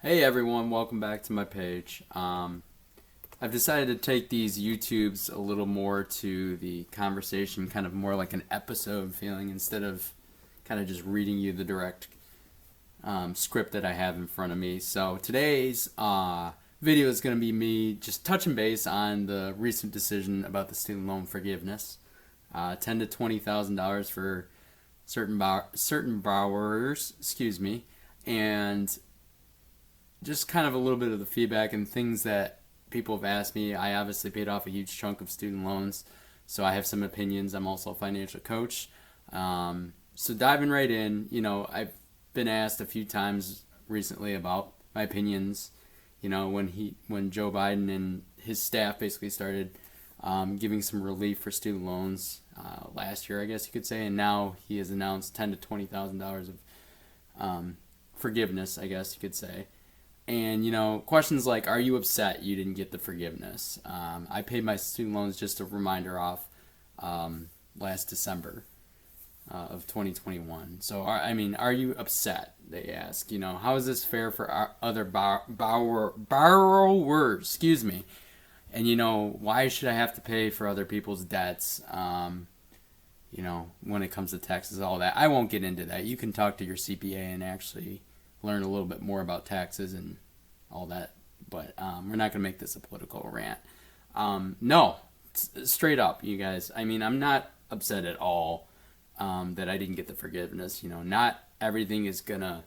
Hey everyone, welcome back to my page. I've decided to take these YouTubes a little more to the conversation, kind of more like an episode feeling instead of kind of just reading you the direct script that I have in front of me. So today's video is going to be me just touching base on the recent decision about the student loan forgiveness, $10,000 to $20,000 for certain borrowers, and just kind of a little bit of the feedback and things that people have asked me. I obviously paid off a huge chunk of student loans, so I have some opinions. I'm also a financial coach. So diving right in, I've been asked a few times recently about my opinions. When Joe Biden and his staff basically started giving some relief for student loans last year, I guess you could say, and now he has announced $10,000 to $20,000 of forgiveness, I guess you could say. And, questions like, are you upset you didn't get the forgiveness? I paid my student loans, just a reminder, off last December of 2021. So, are you upset, they ask? How is this fair for our other borrowers? Excuse me. And, why should I have to pay for other people's debts? When it comes to taxes, all that. I won't get into that. You can talk to your CPA and actually learn a little bit more about taxes and all that, but we're not going to make this a political rant. No, straight up, you guys. I'm not upset at all that I didn't get the forgiveness. Not everything is going to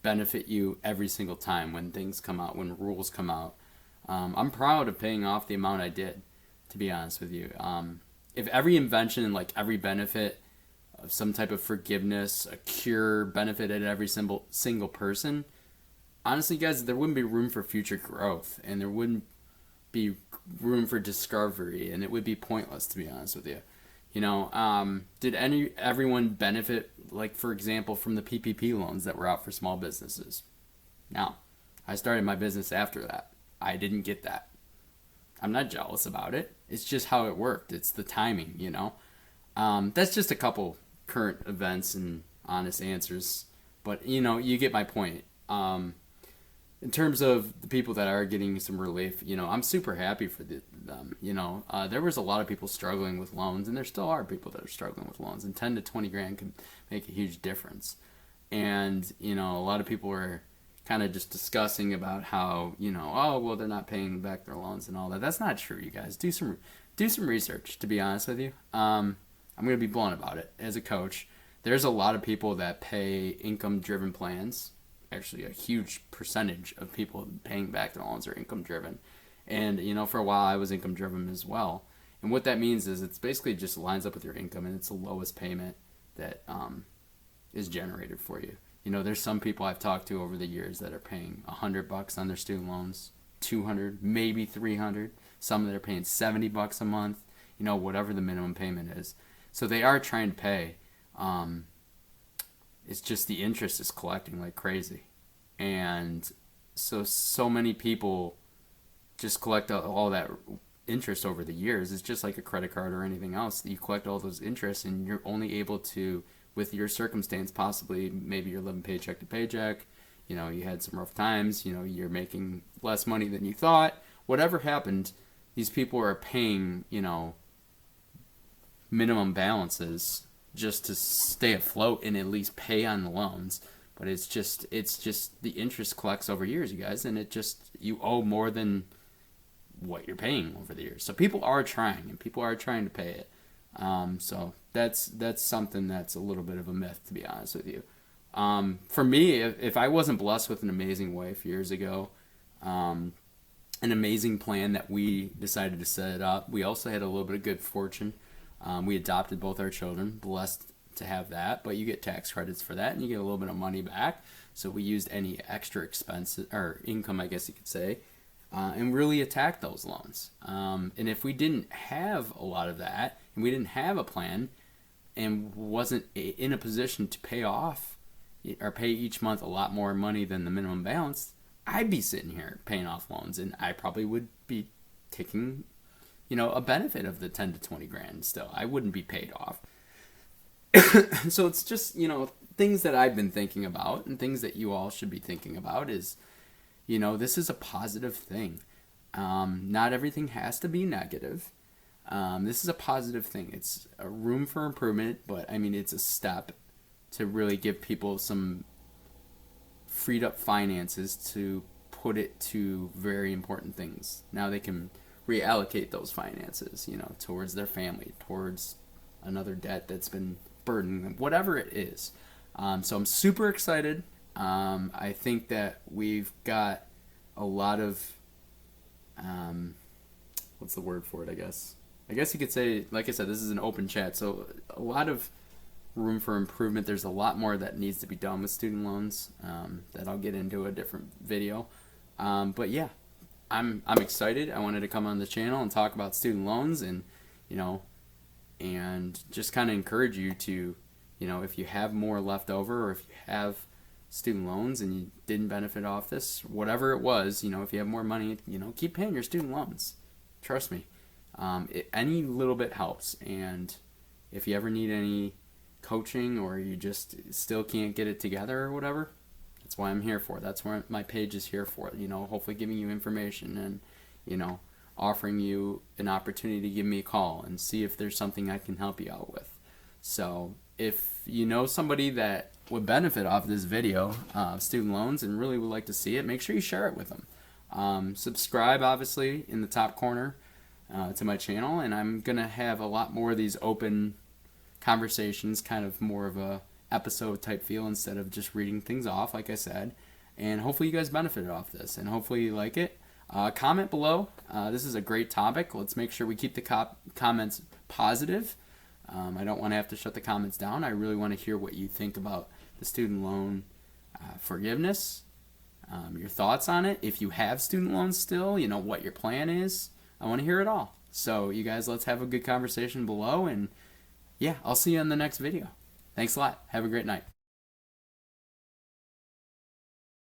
benefit you every single time when things come out, when rules come out. I'm proud of paying off the amount I did, to be honest with you. If every invention and like every benefit of some type of forgiveness, a cure, benefited every single person, honestly, guys, there wouldn't be room for future growth, and there wouldn't be room for discovery, and it would be pointless, to be honest with you. Did everyone benefit, like, for example, from the PPP loans that were out for small businesses? No. I started my business after that. I didn't get that. I'm not jealous about it. It's just how it worked. It's the timing, That's just a couple current events and honest answers, but you get my point. In terms of the people that are getting some relief, I'm super happy for them. There was a lot of people struggling with loans, and there still are people that are struggling with loans, and 10 to 20 grand can make a huge difference. And a lot of people were kind of just discussing about how oh, well, they're not paying back their loans and all that. That's not true, you guys. Do some research, to be honest with you. I'm going to be blunt about it. As a coach, there's a lot of people that pay income-driven plans. Actually, a huge percentage of people paying back their loans are income-driven. And, for a while, I was income-driven as well. And what that means is it's basically just lines up with your income, and it's the lowest payment that is generated for you. There's some people I've talked to over the years that are paying $100 on their student loans, $200, maybe $300. Some that are paying $70 a month, whatever the minimum payment is. So they are trying to pay. It's just the interest is collecting like crazy. And so many people just collect all that interest over the years. It's just like a credit card or anything else. You collect all those interests, and you're only able to, with your circumstance, possibly, maybe you're living paycheck to paycheck, you had some rough times, you're making less money than you thought. Whatever happened, these people are paying, minimum balances just to stay afloat and at least pay on the loans. But it's just the interest collects over years, you guys, and you owe more than what you're paying over the years. So people are trying to pay it. So that's something that's a little bit of a myth, to be honest with you. For me, if I wasn't blessed with an amazing wife years ago, an amazing plan that we decided to set up, we also had a little bit of good fortune. We adopted both our children, blessed to have that, but you get tax credits for that, and you get a little bit of money back. So we used any extra expenses or income, I guess you could say, and really attacked those loans. And if we didn't have a lot of that, and we didn't have a plan, and wasn't in a position to pay off or pay each month a lot more money than the minimum balance, I'd be sitting here paying off loans, and I probably would be taking a benefit of the 10 to 20 grand still. I wouldn't be paid off. So it's just, things that I've been thinking about and things that you all should be thinking about is, this is a positive thing. Not everything has to be negative. This is a positive thing. It's a room for improvement, but I mean, it's a step to really give people some freed up finances to put it to very important things. Now they can reallocate those finances, towards their family, towards another debt that's been burdening them, whatever it is. So I'm super excited. I think that we've got a lot of, what's the word for it, I guess you could say, like I said, this is an open chat, so a lot of room for improvement. There's a lot more that needs to be done with student loans, that I'll get into a different video. But yeah, I'm excited. I wanted to come on the channel and talk about student loans, and and just kind of encourage you to, if you have more left over, or if you have student loans and you didn't benefit off this, whatever it was, if you have more money, keep paying your student loans. Trust me. Any little bit helps. And if you ever need any coaching, or you just still can't get it together or whatever, that's why I'm here for. That's what my page is here for. Hopefully giving you information and, offering you an opportunity to give me a call and see if there's something I can help you out with. So if you know somebody that would benefit off this video, student loans, and really would like to see it, make sure you share it with them. Subscribe, obviously, in the top corner to my channel, and I'm going to have a lot more of these open conversations, kind of more of a episode type feel instead of just reading things off, like I said. And hopefully you guys benefited off this, and hopefully you like it. Comment below. This is a great topic. Let's make sure we keep the comments positive. I don't want to have to shut the comments down. I really want to hear what you think about the student loan forgiveness, your thoughts on it. If you have student loans still, what your plan is. I want to hear it all. So you guys, let's have a good conversation below, and yeah, I'll see you in the next video. Thanks a lot. Have a great night.